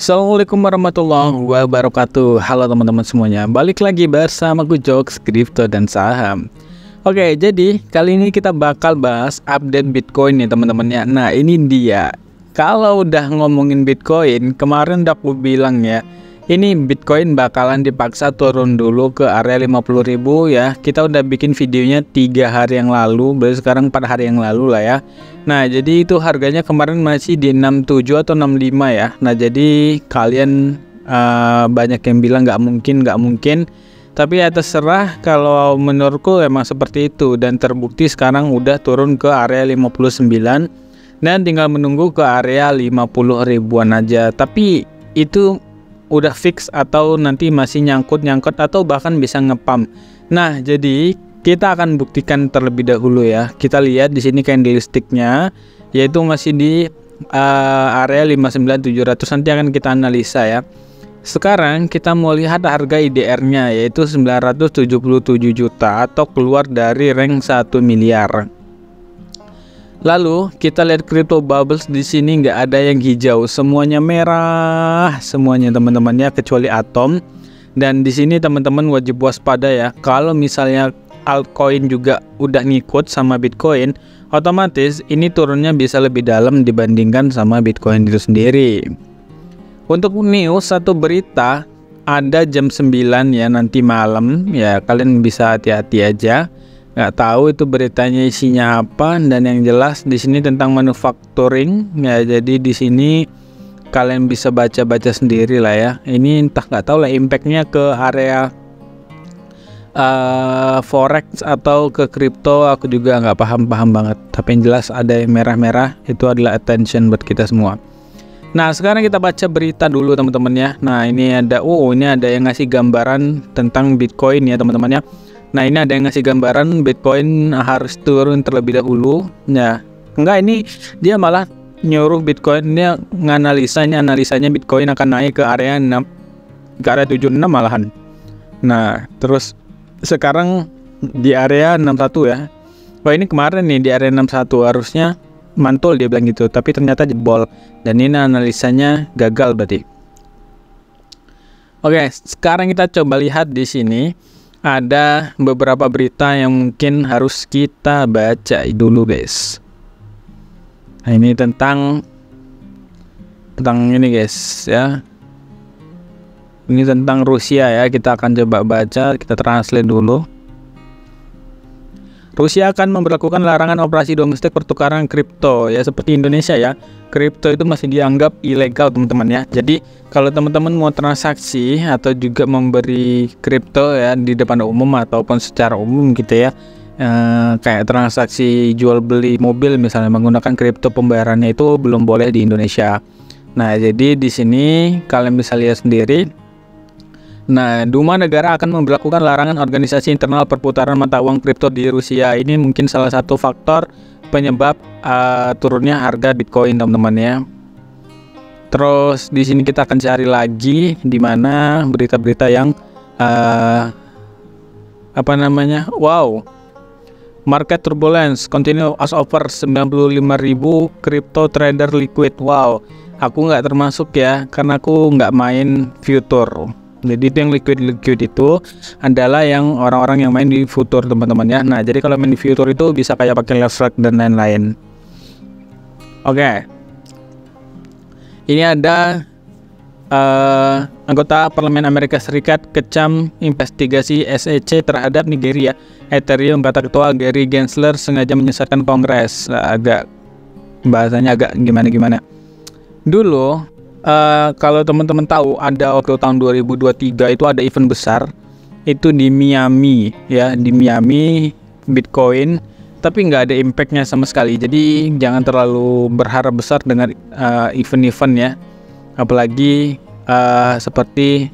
Assalamualaikum warahmatullahi wabarakatuh. Halo teman-teman semuanya, balik lagi bersama gue Jokes Kripto dan Saham. Oke, jadi kali ini kita bakal bahas update Bitcoin nih teman-teman ya. Nah ini dia, kalau udah ngomongin Bitcoin, kemarin udah aku bilang ya, ini Bitcoin bakalan dipaksa turun dulu ke area 50.000 ya. Kita udah bikin videonya 3 hari yang lalu, berarti sekarang 4 hari yang lalu lah ya. Nah jadi itu harganya kemarin masih di 67 atau 65 ya. Nah jadi kalian banyak yang bilang nggak mungkin. Tapi ya terserah, kalau menurutku emang seperti itu. Dan terbukti sekarang udah turun ke area 59. Dan tinggal menunggu ke area 50 ribuan aja. Tapi itu udah fix atau nanti masih nyangkut atau bahkan bisa ngepam. Nah, jadi kita akan buktikan terlebih dahulu ya. Kita lihat di sini candlestick-nya yaitu masih di area 59.700, nanti akan kita analisa ya. Sekarang kita mau lihat harga IDR-nya yaitu 977 juta atau keluar dari rank 1 miliar. Lalu kita lihat crypto bubbles, di sini nggak ada yang hijau, semuanya merah semuanya teman-teman ya, kecuali Atom. Dan di sini teman-teman wajib waspada ya, kalau misalnya altcoin juga udah ngikut sama Bitcoin, otomatis ini turunnya bisa lebih dalam dibandingkan sama Bitcoin itu sendiri. Untuk news satu berita ada jam 9 ya nanti malam ya, kalian bisa hati-hati aja. Nggak tahu itu beritanya isinya apa, dan yang jelas di sini tentang manufacturing ya. Jadi di sini kalian bisa baca-baca sendiri lah ya. Ini entah nggak tahu lah impactnya ke area forex atau ke kripto, aku juga nggak paham banget. Tapi yang jelas ada yang merah-merah, itu adalah attention buat kita semua. Nah sekarang kita baca berita dulu teman-teman ya. Nah ini ada ini ada yang ngasih gambaran tentang Bitcoin ya teman-teman ya. Nah ini ada yang ngasih gambaran Bitcoin harus turun terlebih dahulu. Ya enggak, ini dia malah nyuruh Bitcoin, dia analisanya Bitcoin akan naik ke area 76 malahan. Nah terus sekarang di area 61 ya. Wah ini kemarin nih di area 61 harusnya mantul dia bilang gitu, tapi ternyata jebol dan ini analisanya gagal berarti. Oke, sekarang kita coba lihat di sini. Ada beberapa berita yang mungkin harus kita baca dulu guys. Nah ini tentang ini guys ya. Ini tentang Rusia ya, kita akan coba baca, kita translate dulu. Rusia akan memberlakukan larangan operasi domestik pertukaran kripto ya, seperti Indonesia ya. Kripto itu masih dianggap ilegal teman-teman ya. Jadi kalau teman-teman mau transaksi atau juga memberi kripto ya di depan umum ataupun secara umum gitu ya, kayak transaksi jual beli mobil misalnya menggunakan kripto, pembayarannya itu belum boleh di Indonesia. Nah jadi di sini kalian bisa lihat sendiri. Nah, Duma negara akan memberlakukan larangan organisasi internal perputaran mata uang kripto di Rusia. Ini mungkin salah satu faktor penyebab turunnya harga Bitcoin, teman-teman ya. Terus di sini kita akan cari lagi di mana berita-berita yang wow. Market turbulence continue as over 95.000 crypto trader liquid. Wow, aku nggak termasuk ya, karena aku nggak main future. Jadi itu yang liquid itu adalah yang orang-orang yang main di future teman-teman ya. Nah jadi kalau main di future itu bisa kayak pakai leverage dan lain-lain. Oke. Ini ada anggota Parlemen Amerika Serikat kecam investigasi SEC terhadap Nigeria. Ethereum, kata ketua Gary Gensler, sengaja menyesatkan Kongres. Agak bahasanya agak gimana. Dulu kalau teman-teman tahu, ada waktu tahun 2023 itu ada event besar itu di Miami ya, di Miami Bitcoin, tapi nggak ada impactnya sama sekali. Jadi jangan terlalu berharap besar dengan event-event ya, apalagi seperti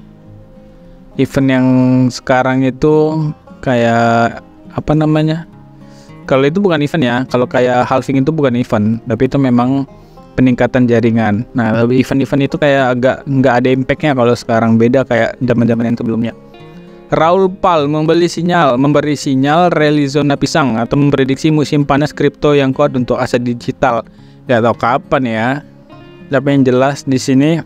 event yang sekarang itu kayak kalau itu bukan event ya, kalau kayak halving itu bukan event, tapi itu memang peningkatan jaringan. Nah, event-event itu kayak agak nggak ada impactnya kalau sekarang, beda kayak zaman-zaman yang sebelumnya. Raul Pal memberi sinyal rally zona pisang atau memprediksi musim panas kripto yang kuat untuk aset digital. Ya tahu kapan ya. Tapi yang jelas di sini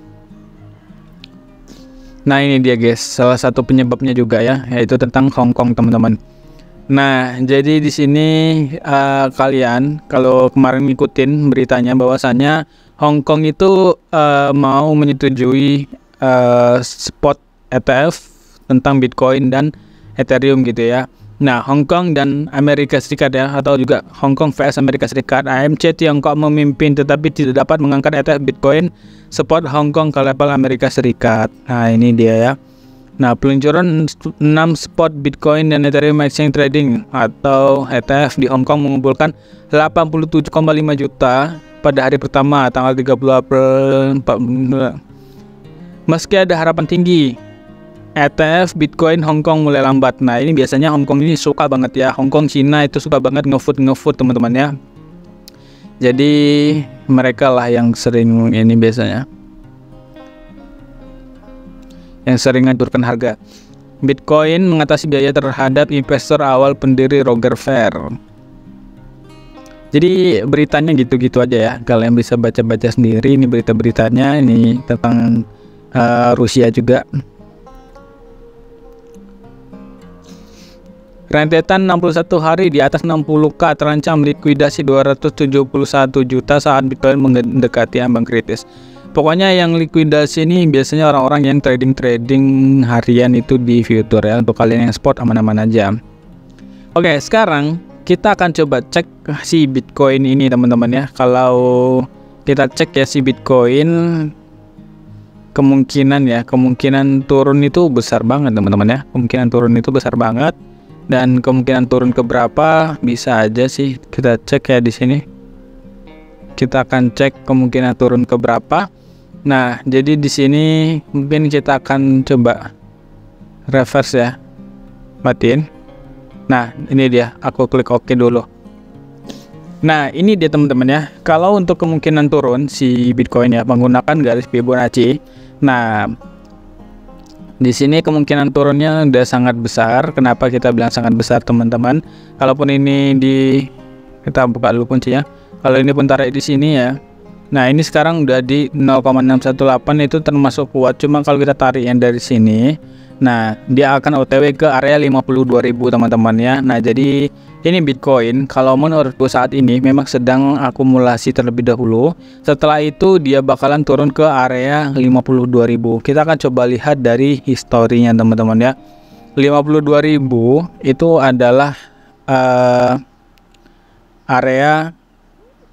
Nah ini dia guys, salah satu penyebabnya juga ya, yaitu tentang Hong Kong teman-teman. Nah jadi di sini kalian kalau kemarin ngikutin beritanya bahwasannya Hong Kong itu mau menyetujui spot ETF tentang Bitcoin dan Ethereum gitu ya. Nah, Hong Kong dan Amerika Serikat ya, atau juga Hong Kong vs Amerika Serikat, AMC Tiongkok memimpin tetapi tidak dapat mengangkat ETF Bitcoin support Hong Kong ke level Amerika Serikat. Nah, ini dia ya. Nah, peluncuran 6 spot Bitcoin dan Ethereum Exchange Trading atau ETF di Hong Kong mengumpulkan 87,5 juta pada hari pertama tanggal 30 April. Meski ada harapan tinggi, ETF Bitcoin Hong Kong mulai lambat. Nah ini biasanya Hong Kong ini suka banget ya, Hong Kong Cina itu suka banget ngefood teman-teman ya. Jadi mereka lah yang sering ini biasanya, yang sering ngaturkan harga. Bitcoin mengatasi biaya terhadap investor awal pendiri Roger Ver. Jadi beritanya gitu-gitu aja ya, kalian bisa baca-baca sendiri. Ini berita-beritanya ini tentang Rusia juga. Rentetan 61 hari di atas 60k terancam likuidasi 271 juta saat Bitcoin mendekati ambang kritis. Pokoknya yang likuidasi ini biasanya orang-orang yang trading harian itu di future ya. Untuk kalian yang spot aman-aman aja. Oke, sekarang kita akan coba cek si Bitcoin ini teman-teman ya. Kalau kita cek ya si Bitcoin, kemungkinan turun itu besar banget teman-teman ya. Kemungkinan turun itu besar banget. Dan kemungkinan turun ke berapa bisa aja sih kita cek ya di sini. Kita akan cek kemungkinan turun ke berapa. Nah, jadi di sini mungkin kita akan coba reverse ya. Matiin. Nah, ini dia. Aku klik OK dulu. Nah, ini dia teman-teman ya. Kalau untuk kemungkinan turun si Bitcoin ya menggunakan garis Fibonacci. Nah, di sini kemungkinan turunnya udah sangat besar. Kenapa kita bilang sangat besar teman-teman? Kalaupun ini kita buka dulu kuncinya. Kalau ini pun tarik di sini ya. Nah ini sekarang udah di 0,618 itu termasuk kuat. Cuma kalau kita tarik yang dari sini, nah dia akan OTW ke area 52.000 teman-teman ya. Nah jadi ini Bitcoin kalau menurutku saat ini memang sedang akumulasi terlebih dahulu. Setelah itu dia bakalan turun ke area 52.000. Kita akan coba lihat dari historinya teman-teman ya. 52.000 itu adalah area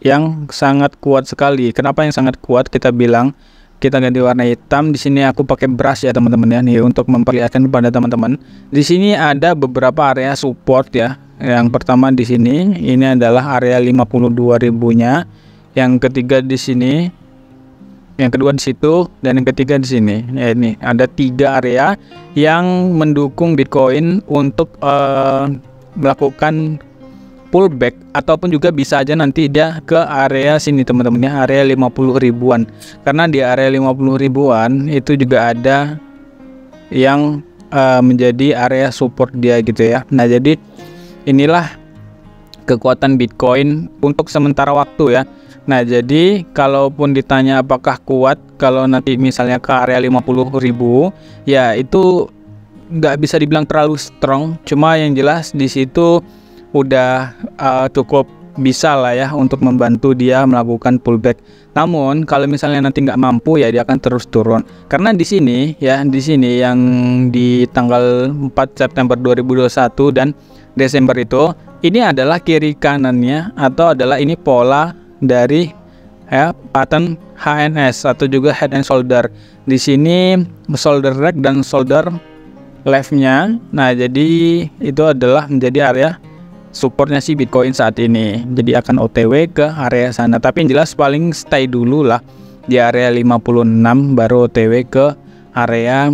yang sangat kuat sekali. Kenapa yang sangat kuat? Kita bilang kita ganti warna hitam. Di sini aku pakai brush ya teman-teman ya, nih untuk memperlihatkan kepada teman-teman. Di sini ada beberapa area support ya. Yang pertama di sini ini adalah area 52.000-nya. Yang ketiga di sini, yang kedua di situ, dan yang ketiga di sini. Ya, ini ada 3 area yang mendukung Bitcoin untuk melakukan pullback, ataupun juga bisa aja nanti dia ke area sini teman-teman ya, area 50 ribuan. Karena di area 50 ribuan itu juga ada yang menjadi area support dia gitu ya. Nah jadi inilah kekuatan Bitcoin untuk sementara waktu ya. Nah jadi kalaupun ditanya apakah kuat kalau nanti misalnya ke area 50.000, ya itu nggak bisa dibilang terlalu strong. Cuma yang jelas di situ udah cukup bisa lah ya untuk membantu dia melakukan pullback. Namun kalau misalnya nanti nggak mampu ya dia akan terus turun. Karena di sini ya, di sini yang di tanggal 4 September 2021 dan Desember itu, ini adalah kiri kanannya atau adalah ini pola dari ya pattern HNS atau juga head and shoulder. Di sini shoulder right dan shoulder left-nya. Nah, jadi itu adalah menjadi area supportnya si Bitcoin saat ini. Jadi akan OTW ke area sana. Tapi yang jelas paling stay dulu lah di area 56 baru OTW ke area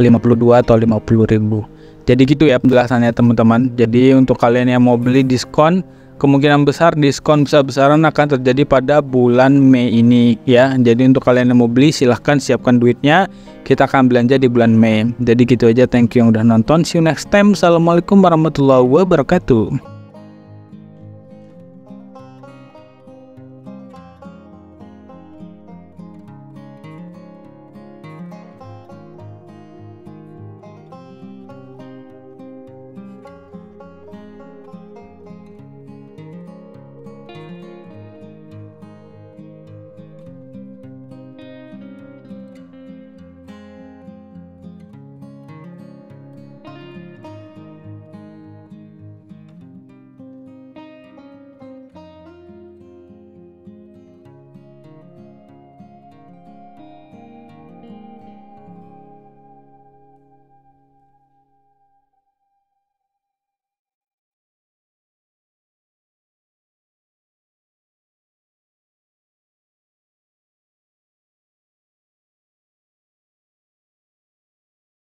52 atau 50.000. Jadi gitu ya penjelasannya teman-teman. Jadi untuk kalian yang mau beli diskon, kemungkinan besar diskon besar-besaran akan terjadi pada bulan Mei ini ya. Jadi untuk kalian yang mau beli silahkan siapkan duitnya. Kita akan belanja di bulan Mei. Jadi gitu aja, thank you yang udah nonton. See you next time. Assalamualaikum warahmatullahi wabarakatuh.